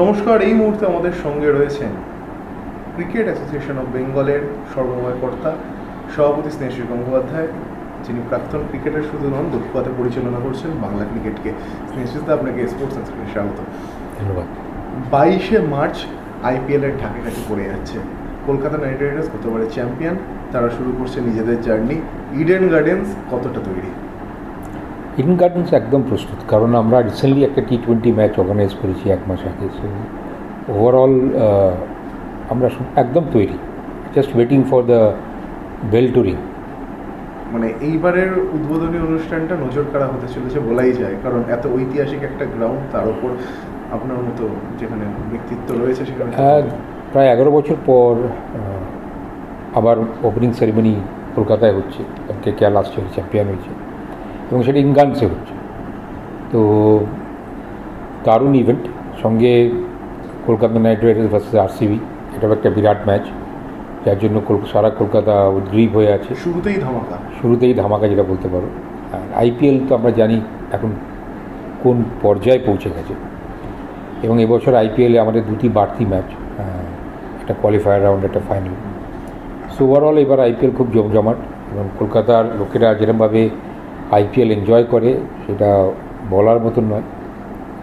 নমস্কার। এই মুহূর্তে আমাদের সঙ্গে রয়েছেন ক্রিকেট অ্যাসোসিয়েশন অফ বেঙ্গলের সর্বময় কর্তা সভাপতি স্নেহশ্রী গঙ্গোপাধ্যায়, যিনি প্রাক্তন ক্রিকেটার শুধু নন, দক্ষতা পরিচালনা করছেন বাংলা ক্রিকেটকে। স্নেহশ্রীতে আপনাকে স্পোর্টস সেন্টারে স্বাগত। ধন্যবাদ। 22শে মার্চ আইপিএলের ঢাকাঘাটি পড়ে যাচ্ছে। কলকাতা নাইট রাইডার্স গতবারের চ্যাম্পিয়ন, তারা শুরু করছে নিজেদের জার্নি। ইডেন গার্ডেন্স কতটা তৈরি? ইডেন গার্ডেন্স একদম প্রস্তুত, কারণ আমরা রিসেন্টলি একটা T20 ম্যাচ অর্গানাইজ করেছি 1 মাস আগে। সো ওভারঅল আমরা একদম তৈরি, just waiting for the bell to ring. মানে এইবারের উদ্বোধনী অনুষ্ঠানটা নজর কাড়া হতে চলেছে বলাই যায়, কারণ এত ঐতিহাসিক একটা গ্রাউন্ড, তার উপর আপনার মতো যেখানে ব্যক্তিত্ব রয়েছে সেখানে প্রায় 11 বছর পর আবার ওপেনিং সেরিমনি কলকাতায় হচ্ছে। KKR লাস্ট ইয়ার চ্যাম্পিয়ন হয়েছে এবং সেটা ইনগানসে হচ্ছে। তো দারুণ ইভেন্ট, সঙ্গে Kolkata night Riders versus RCB, এটাও একটা বিরাট ম্যাচ, যার জন্য সারা কলকাতা উদ্গ্রীব হয়ে আছে। শুরুতেই ধামাকা যেটা বলতে পারো। আর IPL তো আমরা জানি এখন কোন পর্যায়ে পৌঁছে গেছে, এবং এবছর IPL-এ আমাদের 2টি বাড়তি ম্যাচ, একটা কোয়ালিফায়ার রাউন্ড, একটা ফাইনাল। সো ওভারঅল এবার IPL খুব জমজমাট, এবং কলকাতার লোকেরা যেরকমভাবে IPL এনজয় করে সেটা বলার মতন নয়।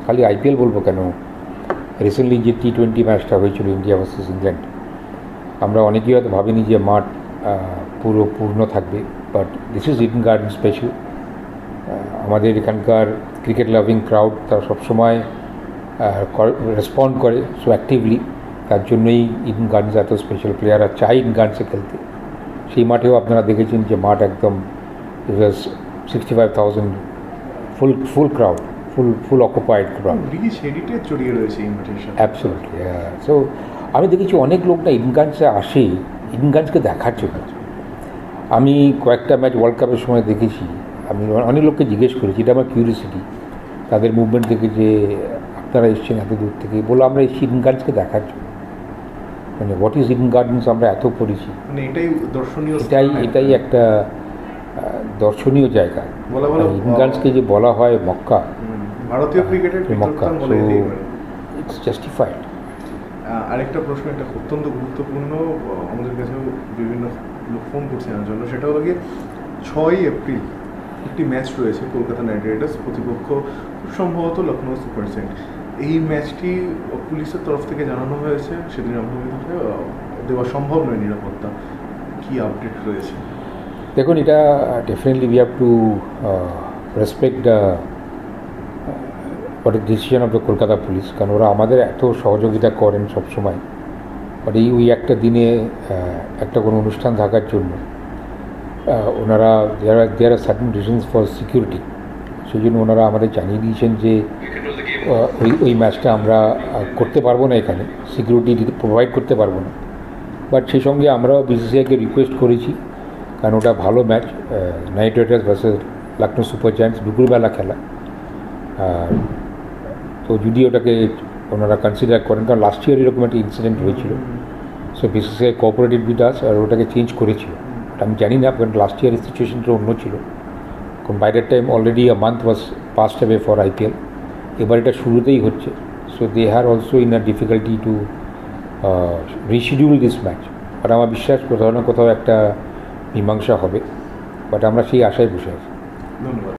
খালি IPL বলবো কেন, রিসেন্টলি যে T20 ম্যাচটা হয়েছিল ইন্ডিয়া ভার্সেস ইংল্যান্ড, আমরা অনেকেই হয়তো ভাবিনি যে মাঠ পুরো পূর্ণ থাকবে, but this is Eden garden special. আমাদের এখানকার ক্রিকেট লাভিং ক্রাউড তারা সবসময় রেসপন্ড করে সো অ্যাক্টিভলি, তার জন্যই ইডেন গার্ডেন্স এত স্পেশাল। প্লেয়াররা চাই ইডেন গার্ডেন্সে খেলতে। সেই মাঠেও আপনারা দেখেছেন যে মাঠ একদম 65,000 ফুল ক্রাউড, ফুল অকুপাইড ক্রাউড, জড়িয়ে রয়েছে এই মাঠের সাথে। অ্যাবসলিউটলি। সো আমি দেখেছি অনেক লোক না ইডেন গার্ডেন্সে আসে ইডেন গার্ডেন্সকে দেখার জন্য। আমি কয়েকটা ম্যাচ ওয়ার্ল্ড কাপের সময় দেখেছি, আমি অনেক লোককে জিজ্ঞেস করেছি, এটা আমার কিউরিয়াসিটি, তাদের মুভমেন্ট থেকে, যে আপনারা এসছেন এত দূর থেকে। বলো আমরা এসেছি ইডেন গার্ডেন্সকে দেখার জন্য। মানে হোয়াট ইজ ইডেন গার্ডেন্স আমরা এত পড়েছি, এটাই একটা দর্শনীয় জায়গা। ইডেন গার্ডেন্সকে যে বলা হয় মক্কা, ভারতীয় ক্রিকেটের মক্কা, সো ইটস জাস্টিফাইড। আরেকটা প্রশ্ন, এটা অত্যন্ত গুরুত্বপূর্ণ, আমাদের কাছেও বিভিন্ন লোক ফোন করছে জানার জন্য। সেটা হলো গিয়ে 6 এপ্রিল একটি ম্যাচ রয়েছে কলকাতা নাইট রাইডার্স, প্রতিপক্ষ খুব সম্ভবত লখনৌ সুপার জায়ান্টস। এই ম্যাচটি পুলিশের তরফ থেকে জানানো হয়েছে সেদিন আপনাদের দেওয়া সম্ভব নয় নিরাপত্তা। কী আপডেট রয়েছে? দেখুন, এটা definitely we have to respect the decision of the Kolkata police, কারণ ওরা আমাদের এত সহযোগিতা করেন সবসময়। বাট ওই একটা দিনে একটা কোনো অনুষ্ঠান থাকার জন্য ওনারা there are certain reasons for security, সেই জন্য ওনারা আমাদের জানিয়ে দিয়েছেন যে ওই ম্যাচটা আমরা করতে পারবো না, এখানে সিকিউরিটি প্রোভাইড করতে পারবো না। বাট সেই সঙ্গে আমরাও BCCI-কে রিকোয়েস্ট করেছি, কারণ ওটা ভালো match, night Riders versus Lucknow super giants, দুপুরবেলা খেলা। তো যদি ওটাকে ওনারা কনসিডার করেন, কারণ লাস্ট ইয়ার এরকম একটা ইনসিডেন্ট হয়েছিল, so BCCI cooperated with us, আর ওটাকে চেঞ্জ করেছিল। আমি জানি না, কারণ লাস্ট ইয়ারের সিচুয়েশনটা অন্য ছিল, কারণ by that time already a month was past away for IPL। এবার এটা শুরুতেই হচ্ছে, so they are also in a difficulty to reschedule this match. But আমার বিশ্বাস কোথাও না কোথাও একটা মীমাংসা হবে, বাট আমরা সেই আশায় বসে আছি। ধন্যবাদ।